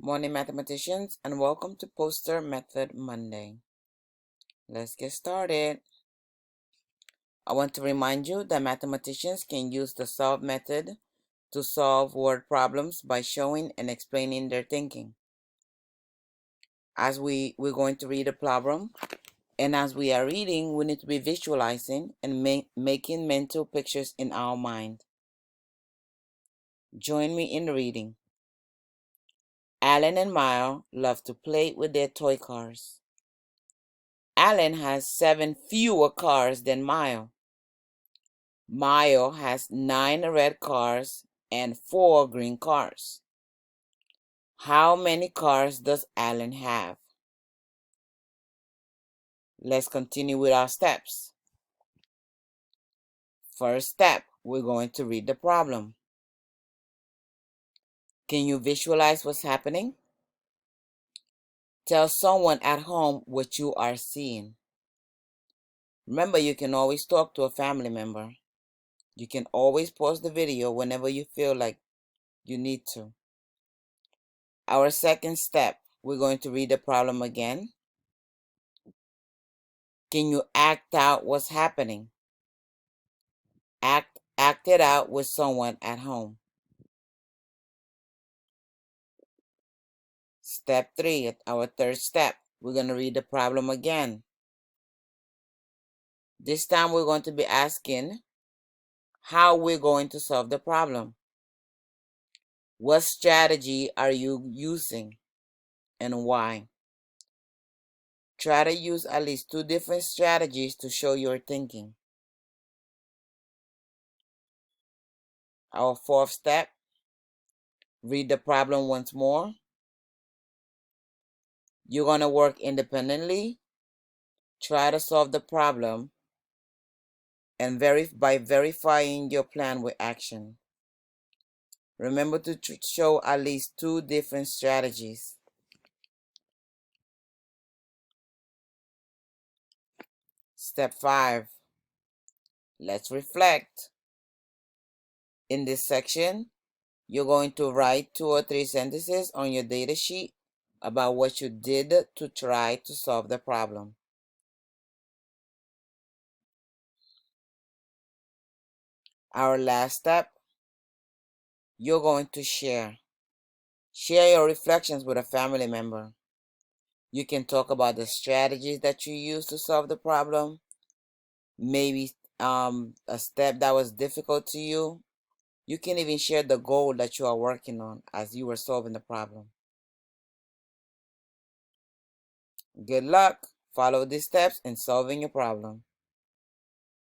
Morning mathematicians, and welcome to Poster Method Monday. Let's get started. I want to remind you that mathematicians can use the solve method to solve word problems by showing and explaining their thinking. As we're going to read a problem, and as we are reading, we need to be visualizing and making mental pictures in our mind. Join me in the reading. Alan and Mile love to play with their toy cars. Alan has 7 fewer cars than Mile. Mile has 9 red cars and 4 green cars. How many cars does Alan have? Let's continue with our steps. First step, we're going to read the problem. Can you visualize what's happening? Tell someone at home what you are seeing. Remember, you can always talk to a family member. You can always pause the video whenever you feel like you need to. Our second step, we're going to read the problem again. Can you act out what's happening? Act it out with someone at home. Step 3, our third step. We're going to read the problem again. This time we're going to be asking how we're going to solve the problem. What strategy are you using and why? Try to use at least 2 different strategies to show your thinking. Our fourth step, read the problem once more. You're going to work independently. Try to solve the problem and by verifying your plan with action. Remember to show at least 2 different strategies. Step 5. Let's reflect. In this section, you're going to write 2 or 3 sentences on your data sheet about what you did to try to solve the problem. Our last step, you're going to share. Share your reflections with a family member. You can talk about the strategies that you use to solve the problem, maybe a step that was difficult to you. You can even share the goal that you are working on as you were solving the problem. Good luck. Follow these steps in solving your problem.